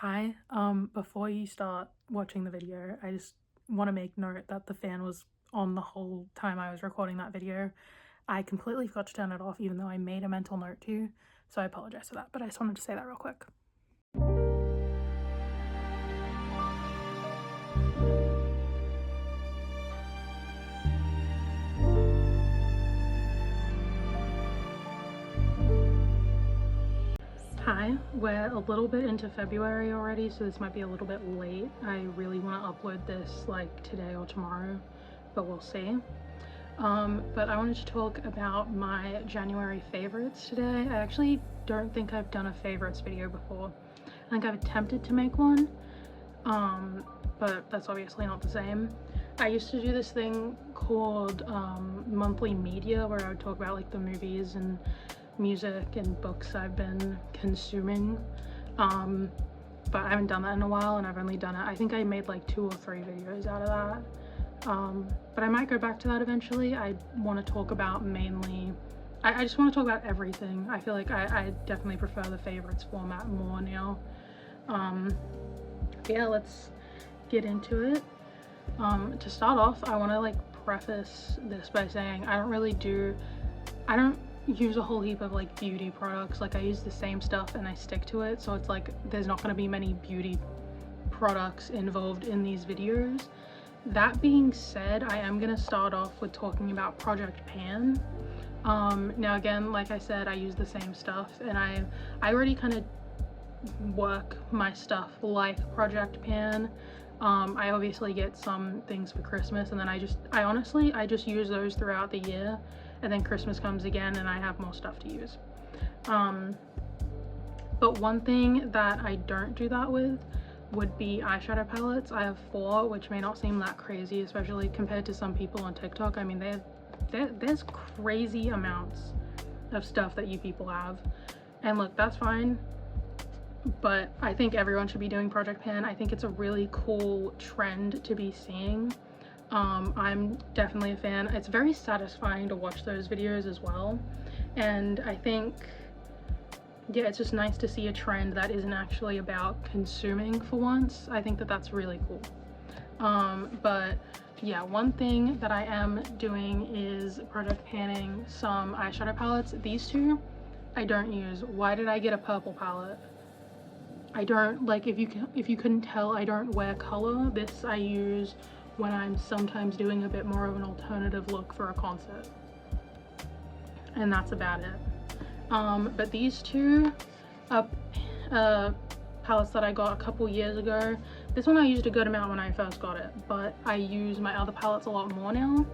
Hi, before you start watching the video, I just want to make note that the fan was on the whole time I was recording that video. I completely forgot to turn it off even though I made a mental note to, so I apologize for that, but I just wanted to say that real quick. Hi, we're a little bit into February already, so this might be a little bit late. I really want to upload this like today or tomorrow, but we'll see. But I wanted to talk about my January favorites today. I actually don't think I've done a favorites video before. I think I've attempted to make one, but that's obviously not the same. I used to do this thing called monthly media, where I would talk about like the movies and music and books I've been consuming, but I haven't done that in a while, and I've only done it, I think I made like 2 or 3 videos out of that. But I might go back to that eventually. I want to talk about mainly, I just want to talk about everything. I feel like I definitely prefer the favorites format more now. Yeah, let's get into it. To start off, I want to like preface this by saying I don't use a whole heap of like beauty products. Like I use the same stuff and I stick to it, so it's like there's not going to be many beauty products involved in these videos. That being said, I am going to start off with talking about Project Pan. Now again, like I said, I use the same stuff, and I already kind of work my stuff like Project Pan. I obviously get some things for Christmas, and then I honestly just use those throughout the year, and then Christmas comes again and I have more stuff to use. But one thing that I don't do that with would be eyeshadow palettes. I have 4, which may not seem that crazy, especially compared to some people on TikTok. I mean, there's crazy amounts of stuff that you people have, and look, that's fine, but I think everyone should be doing Project Pan. I think it's a really cool trend to be seeing. I'm definitely a fan. It's very satisfying to watch those videos as well, and I think, yeah, it's just nice to see a trend that isn't actually about consuming for once. I think that that's really cool. But yeah, one thing that I am doing is Project Panning some eyeshadow palettes. These 2 I don't use. Why did I get a purple palette? I don't, like, if you couldn't tell, I don't wear color. This I use when I'm sometimes doing a bit more of an alternative look for a concert, and that's about it. But these 2 palettes that I got a couple years ago. This one I used a good amount when I first got it, but I use my other palettes a lot more now.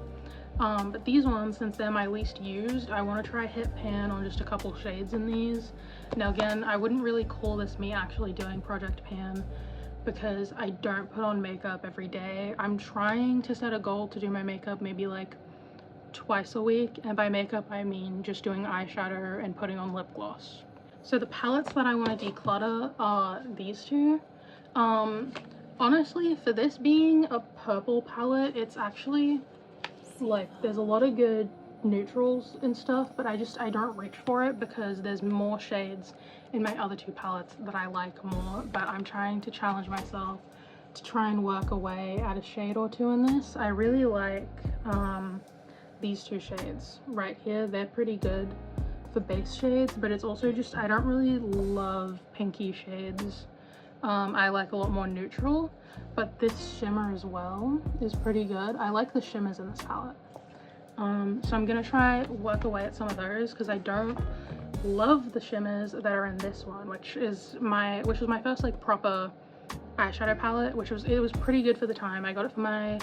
But these ones, since they're my least used, I want to try hit pan on just a couple shades in these. Now again, I wouldn't really call this me actually doing Project Pan, because I don't put on makeup every day. I'm trying to set a goal to do my makeup maybe like twice a week, and by makeup I mean just doing eyeshadow and putting on lip gloss. So the palettes that I want to declutter are these 2. Honestly, for this being a purple palette, it's actually like there's a lot of good neutrals and stuff, but I don't reach for it because there's more shades in my other 2 palettes that I like more. But I'm trying to challenge myself to try and work away at a shade or 2 in this. I really like these 2 shades right here. They're pretty good for base shades, but it's also just, I don't really love pinky shades. I like a lot more neutral, but this shimmer as well is pretty good. I like the shimmers in this palette. So I'm gonna try work away at some of those, because I don't love the shimmers that are in this one, which was my first like proper eyeshadow palette, it was pretty good for the time. I got it for my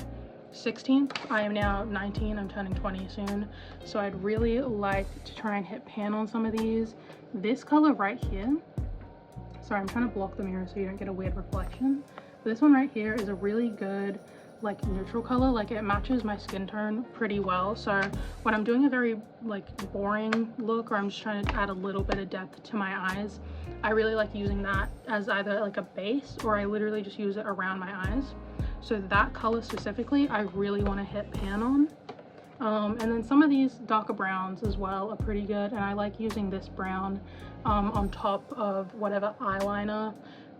16th. I am now 19. I'm turning 20 soon, so I'd really like to try and hit pan on some of these. This color right here, sorry, I'm trying to block the mirror so you don't get a weird reflection, but this one right here is a really good like neutral color. Like it matches my skin tone pretty well, so when I'm doing a very like boring look, or I'm just trying to add a little bit of depth to my eyes, I really like using that as either like a base, or I literally just use it around my eyes. So that color specifically I really want to hit pan on. And then some of these darker browns as well are pretty good, and I like using this brown on top of whatever eyeliner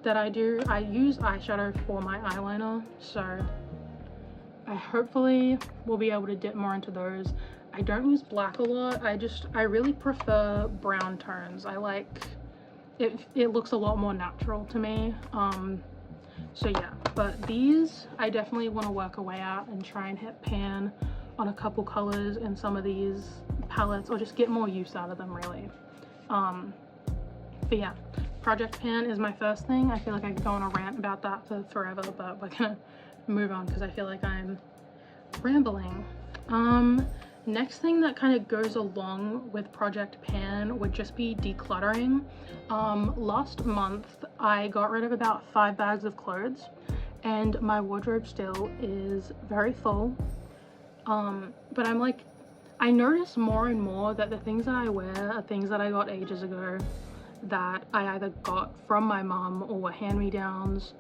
that I do, I use eyeshadow for my eyeliner, so I hopefully will be able to dip more into those. I don't use black a lot. I really prefer brown tones. I like it looks a lot more natural to me. So yeah, but these I definitely want to work a way out and try and hit pan on a couple colors in some of these palettes, or just get more use out of them really. But yeah, Project Pan is my first thing. I feel like I could go on a rant about that for forever, but we're gonna move on because I feel like I'm rambling. Next thing that kind of goes along with Project Pan would just be decluttering. Last month I got rid of about 5 bags of clothes, and my wardrobe still is very full. But I'm like, I notice more and more that the things that I wear are things that I got ages ago, that I either got from my mom or were hand-me-downs.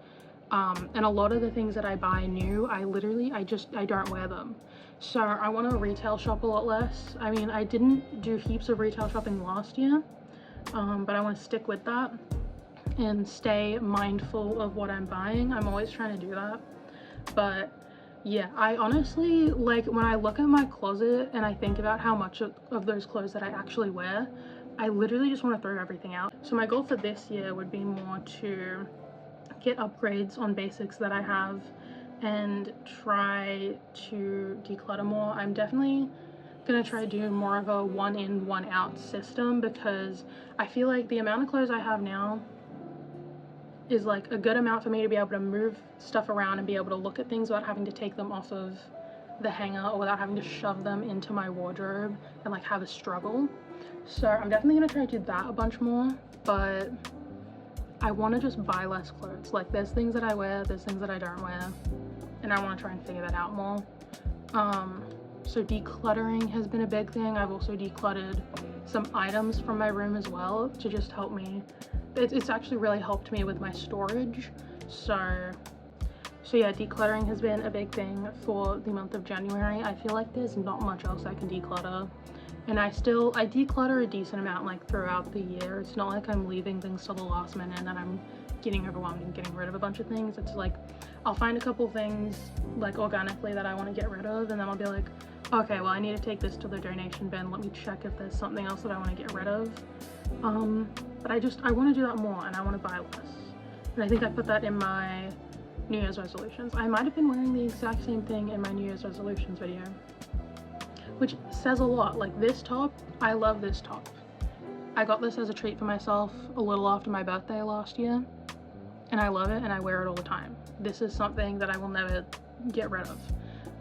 And a lot of the things that I buy new, I don't wear them. So I want to retail shop a lot less. I mean, I didn't do heaps of retail shopping last year, but I want to stick with that and stay mindful of what I'm buying. I'm always trying to do that. But yeah, I honestly, like, when I look at my closet and I think about how much of those clothes that I actually wear, I literally just want to throw everything out. So my goal for this year would be more to get upgrades on basics that I have and try to declutter more. I'm definitely gonna try doing more of a one in, one out system, because I feel like the amount of clothes I have now is like a good amount for me to be able to move stuff around and be able to look at things without having to take them off of the hanger or without having to shove them into my wardrobe and like have a struggle. So I'm definitely gonna try to do that a bunch more, but I want to just buy less clothes. Like, there's things that I wear, there's things that I don't wear, and I want to try and figure that out more. So decluttering has been a big thing. I've also decluttered some items from my room as well to just help me. It's actually really helped me with my storage. So yeah, decluttering has been a big thing for the month of January. I feel like there's not much else I can declutter. And I declutter a decent amount like throughout the year. It's not like I'm leaving things till the last minute and then I'm getting overwhelmed and getting rid of a bunch of things. It's like I'll find a couple things like organically that I want to get rid of, and then I'll be like, okay, well, I need to take this to the donation bin. Let me check if there's something else that I want to get rid of. But I want to do that more, and I want to buy less. And I think I put that in my New Year's resolutions. I might have been wearing the exact same thing in my New Year's resolutions video, which says a lot. Like, this top, I love this top. I got this as a treat for myself a little after my birthday last year, and I love it and I wear it all the time. This is something that I will never get rid of.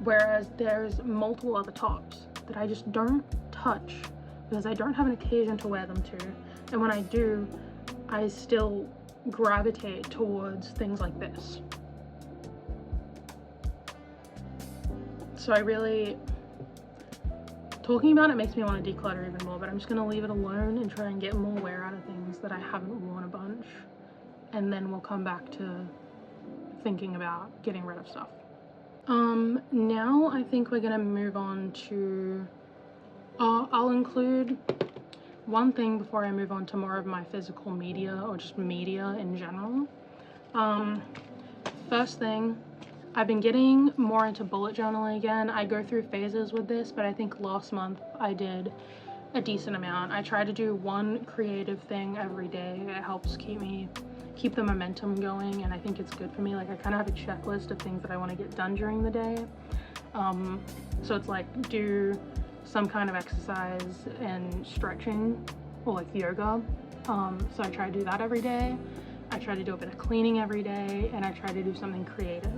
Whereas there's multiple other tops that I just don't touch because I don't have an occasion to wear them to. And when I do, I still gravitate towards things like this. So talking about it makes me want to declutter even more, but I'm just going to leave it alone and try and get more wear out of things that I haven't worn a bunch. And then we'll come back to thinking about getting rid of stuff. Now I think we're going to move on to... I'll include one thing before I move on to more of my physical media, or just media in general. First thing, I've been getting more into bullet journaling again. I go through phases with this, but I think last month I did a decent amount. I try to do one creative thing every day. It helps keep the momentum going, and I think it's good for me. Like, I kind of have a checklist of things that I want to get done during the day. So it's like, do some kind of exercise and stretching, or like yoga. So I try to do that every day. I try to do a bit of cleaning every day, and I try to do something creative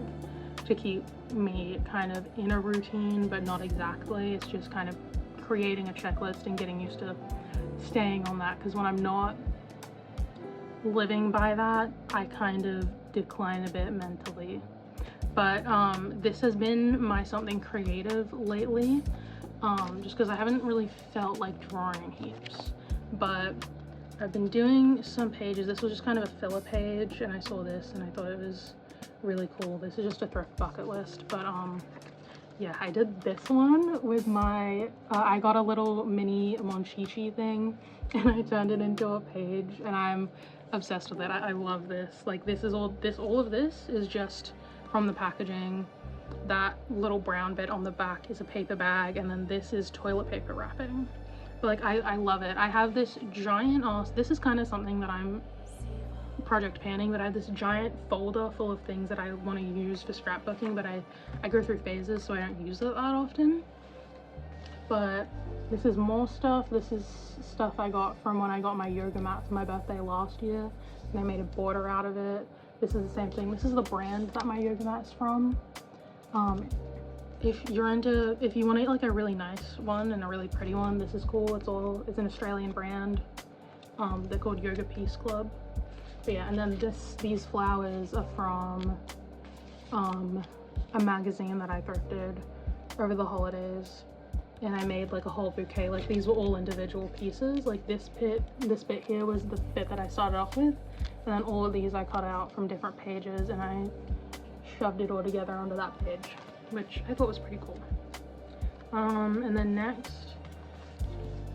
to keep me kind of in a routine, but not exactly. It's just kind of creating a checklist and getting used to staying on that, because when I'm not living by that, I kind of decline a bit mentally. But this has been my something creative lately, just because I haven't really felt like drawing heaps. But I've been doing some pages. This was just kind of a filler page, and I saw this and I thought it was really cool. This is just a thrift bucket list, but yeah, I did this one with my I got a little mini Monchichi thing and I turned it into a page, and I'm obsessed with it. I love this. Like, this is all of this is just from the packaging. That little brown bit on the back is a paper bag, and then this is toilet paper wrapping. But like, I love it. I have this giant ass, this is kind of something that I'm project panning, but I have this giant folder full of things that I want to use for scrapbooking, but I go through phases, so I don't use it that often. But this is more stuff. This is stuff I got from when I got my yoga mat for my birthday last year, and I made a border out of it. This is the same thing. This is the brand that my yoga mat is from. If you want to like a really nice one and a really pretty one, this is cool. It's an Australian brand. They're called Yoga Peace Club. But yeah, and then these flowers are from a magazine that I thrifted over the holidays, and I made like a whole bouquet. Like, these were all individual pieces. Like, this bit here was the bit that I started off with, and then all of these I cut out from different pages and I shoved it all together onto that page, which I thought was pretty cool. And then next,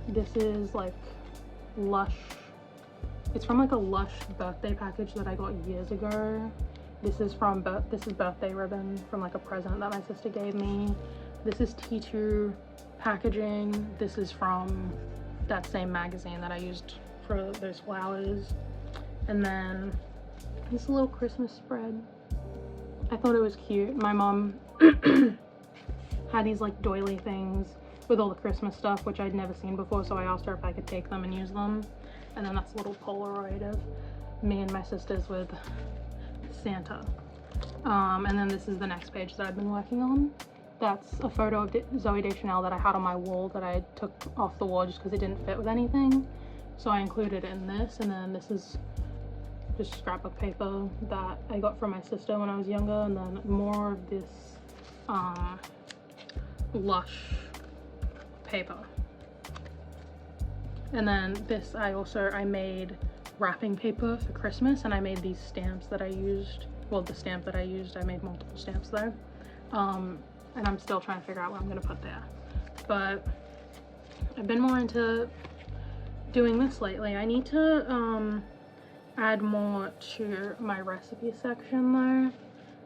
this is like Lush. It's from like a Lush birthday package that I got years ago. This is birthday ribbon from like a present that my sister gave me. This is T2 packaging. This is from that same magazine that I used for those flowers. And then this little Christmas spread. I thought it was cute. My mom had these like doily things with all the Christmas stuff, which I'd never seen before, so I asked her if I could take them and use them. And then that's a little Polaroid of me and my sisters with Santa. And then this is the next page that I've been working on. That's a photo of Zooey Deschanel that I had on my wall that I took off the wall just because it didn't fit with anything. So I included it in this, and then this is just scrapbook paper that I got from my sister when I was younger, and then more of this Lush paper. And then this I made wrapping paper for Christmas, and I made these stamps that I used. Well, the stamp that I used, I made multiple stamps there. And I'm still trying to figure out what I'm gonna put there. But I've been more into doing this lately. I need to add more to my recipe section though,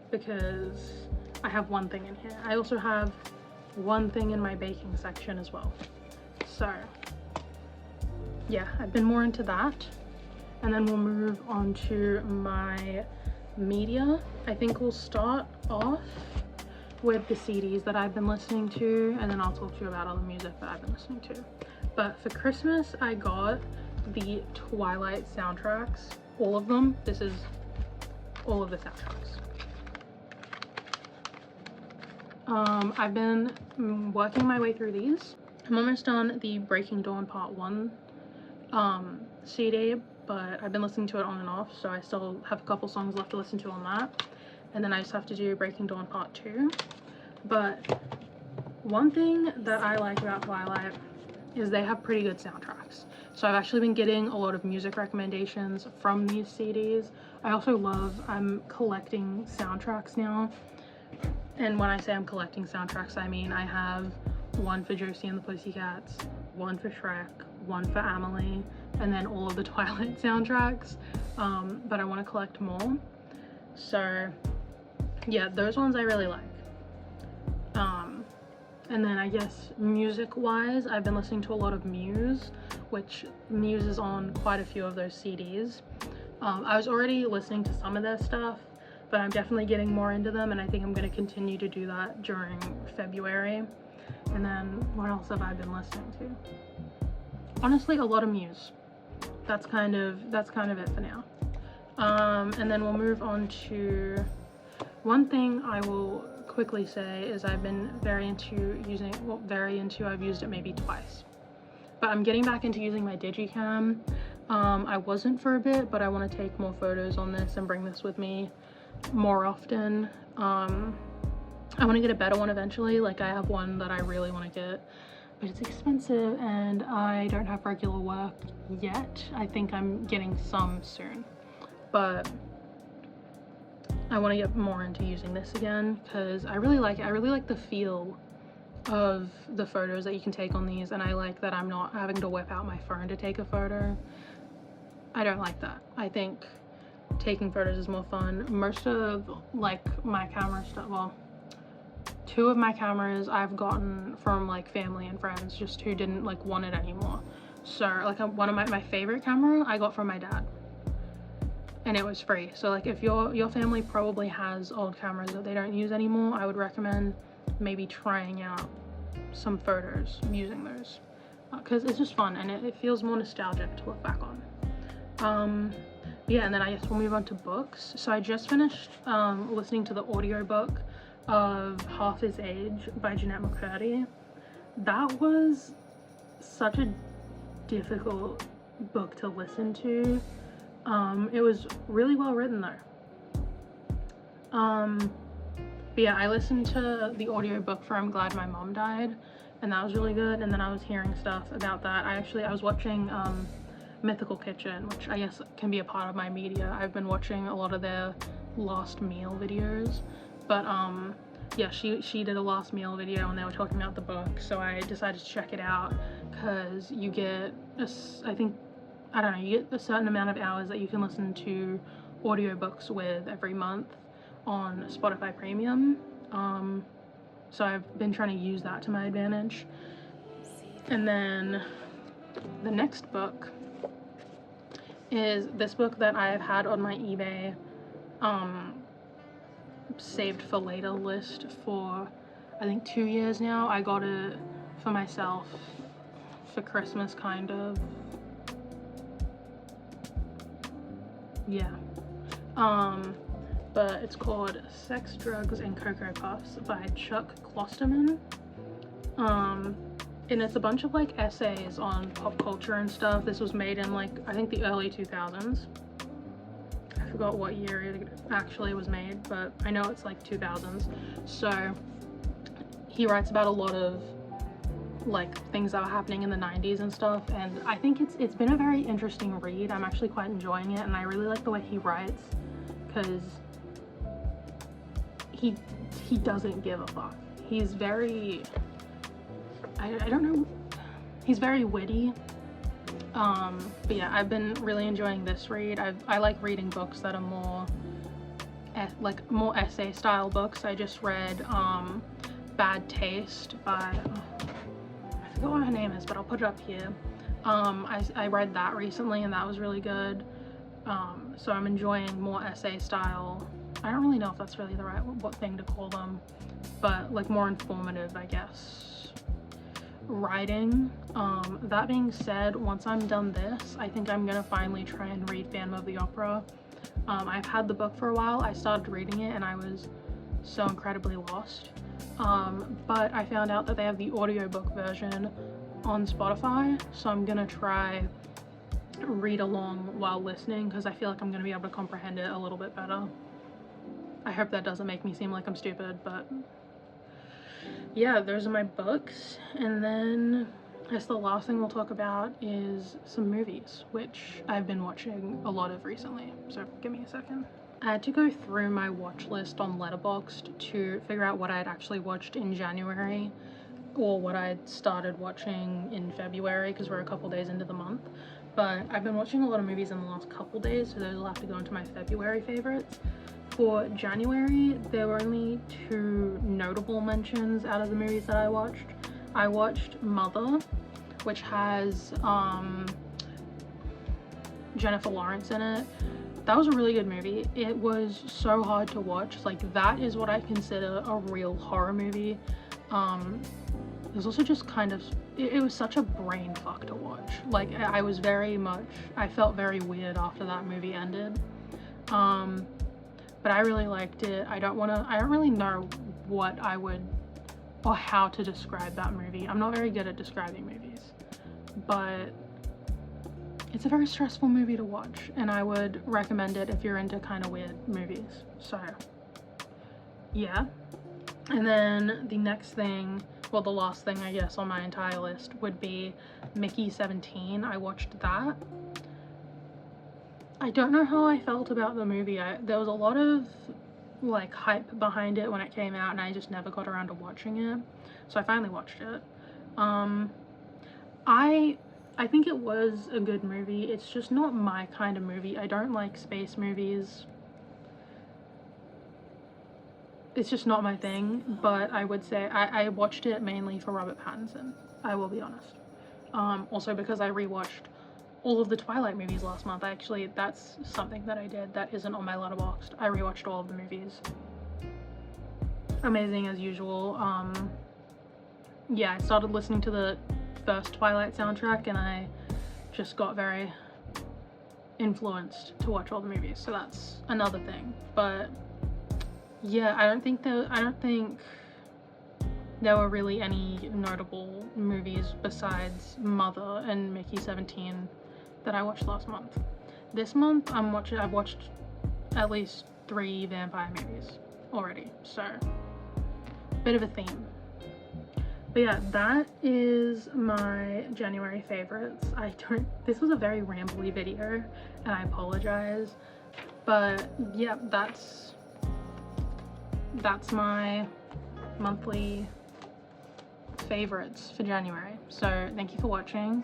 because I have one thing in here. I also have one thing in my baking section as well. So yeah, I've been more into that. And then we'll move on to my media. I think we'll start off with the CDs that I've been listening to, and then I'll talk to you about other music that I've been listening to. But for Christmas, I got the Twilight soundtracks, all of them. This is all of the soundtracks. I've been working my way through these. I'm almost done the Breaking Dawn Part 1 CD, but I've been listening to it on and off, so I still have a couple songs left to listen to on that. And then I just have to do Breaking Dawn Part 2. But one thing that I like about Twilight is they have pretty good soundtracks. So I've actually been getting a lot of music recommendations from these CDs. I'm collecting soundtracks now. And when I say I'm collecting soundtracks, I mean I have one for Josie and the Pussycats, one for Shrek, one for Amelie, and then all of the Twilight soundtracks. But I want to collect more. So yeah, those ones I really like. And then I guess music-wise, I've been listening to a lot of Muse, which Muse is on quite a few of those CDs. I was already listening to some of their stuff, but I'm definitely getting more into them, and I think I'm going to continue to do that during February. And then what else have I been listening to? Honestly, a lot of Muse. That's kind of it for now. And then we'll move on to one thing I will quickly say is I've been I've used it maybe twice. But I'm getting back into using my Digicam. I wasn't for a bit, but I want to take more photos on this and bring this with me more often. I want to get a better one eventually. Like, I have one that I really want to get, but it's expensive and I don't have regular work yet. I think I'm getting some soon, but I want to get more into using this again because I really like it. I really like the feel of the photos that you can take on these, and I like that I'm not having to whip out my phone to take a photo. I don't like that. I think taking photos is more fun. Most of like my camera stuff, well, 2 of my cameras I've gotten from like family and friends just who didn't like want it anymore. So like one of my favorite camera I got from my dad, and it was free. So like if your family probably has old cameras that they don't use anymore, I would recommend maybe trying out some photos using those, because it's just fun and it feels more nostalgic to look back on. Yeah, and then I guess we'll move on to books. So I just finished listening to the audiobook of Half His Age by Jennette McCurdy. That was such a difficult book to listen to. It was really well written though. But yeah, I listened to the audiobook for I'm Glad My Mom Died, and that was really good. And then I was hearing stuff about that. I was watching Mythical Kitchen, which I guess can be a part of my media. I've been watching a lot of their last meal videos, but yeah, she did a last meal video and they were talking about the book, so I decided to check it out because you get you get a certain amount of hours that you can listen to audiobooks with every month on Spotify Premium. So I've been trying to use that to my advantage. And then the next book is this book that I have had on my eBay saved for later list for I think 2 years now. I got it for myself for Christmas, kind of. Yeah. But it's called Sex, Drugs, and Cocoa Puffs by Chuck Klosterman. And it's a bunch of like essays on pop culture and stuff. This was made in like, I think the early 2000s. I forgot what year it actually was made, but I know it's like 2000s. So he writes about a lot of like things that were happening in the 90s and stuff, and I think it's been a very interesting read. I'm actually quite enjoying it, and I really like the way he writes, because he doesn't give a fuck. He's very, I don't know, he's very witty. But yeah, I've been really enjoying this read. I like reading books that are more more essay style books. I just read Bad Taste by I forgot what her name is, but I'll put it up here. I read that recently and that was really good. So I'm enjoying more essay style. I don't really know if that's really the right what thing to call them, but like more informative, I guess, writing. That being said, once I'm done this, I think I'm gonna finally try and read Phantom of the Opera. I've had the book for a while. I started reading it and I was so incredibly lost. But I found out that they have the audiobook version on Spotify, so I'm gonna try read along while listening, because I feel like I'm gonna be able to comprehend it a little bit better. I hope that doesn't make me seem like I'm stupid, but yeah, those are my books. And then I guess the last thing we'll talk about is some movies, which I've been watching a lot of recently, so give me a second. I had to go through my watch list on Letterboxd to figure out what I had actually watched in January, or what I had started watching in February, because we're a couple days into the month. But I've been watching a lot of movies in the last couple days, so those will have to go into my February favorites. For January, there were only 2 notable mentions out of the movies that I watched. I watched Mother, which has Jennifer Lawrence in it. That was a really good movie. It was so hard to watch. Like, that is what I consider a real horror movie. It was also just kind of, it was such a brain fuck to watch. Like, I felt very weird after that movie ended. But I really liked it. I don't really know what I would, or how to describe that movie. I'm not very good at describing movies, but it's a very stressful movie to watch, and I would recommend it if you're into kind of weird movies. So yeah. And then the next thing, well, the last thing I guess on my entire list would be Mickey 17. I watched that. I don't know how I felt about the movie. There was a lot of like hype behind it when it came out, and I just never got around to watching it. So I finally watched it. I I think it was a good movie. It's just not my kind of movie. I don't like space movies. It's just not my thing, but I would say I watched it mainly for Robert Pattinson, I will be honest. Also because I rewatched all of the Twilight movies last month. Actually, that's something that I did that isn't on my Letterboxd. I rewatched all of the movies. Amazing as usual. Yeah, I started listening to the first Twilight soundtrack and I just got very influenced to watch all the movies, so that's another thing. But yeah, I don't think there were really any notable movies besides Mother and Mickey 17 that I watched last month. This month I've watched at least 3 vampire movies already, so bit of a theme. But yeah, that is my January favorites. This was a very rambly video and I apologize, but yeah, that's my monthly favorites for January. So thank you for watching.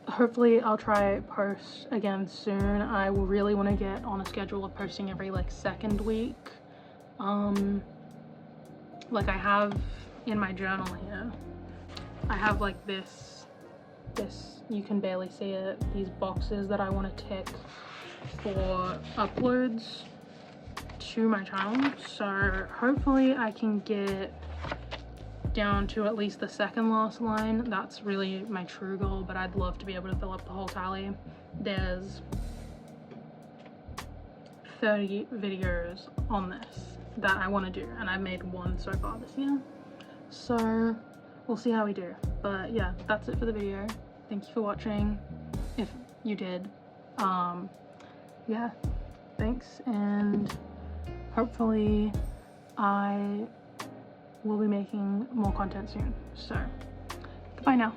Hopefully I'll try post again soon. I will really want to get on a schedule of posting every like second week. Like I have in my journal here, I have like this, you can barely see it, these boxes that I want to tick for uploads to my channel. So hopefully I can get down to at least the second last line. That's really my true goal, but I'd love to be able to fill up the whole tally. There's 30 videos on this that I want to do, and I've made 1 so far this year, so we'll see how we do. But yeah, that's it for the video. Thank you for watching, if you did. Yeah, thanks, and hopefully I will be making more content soon. So goodbye now.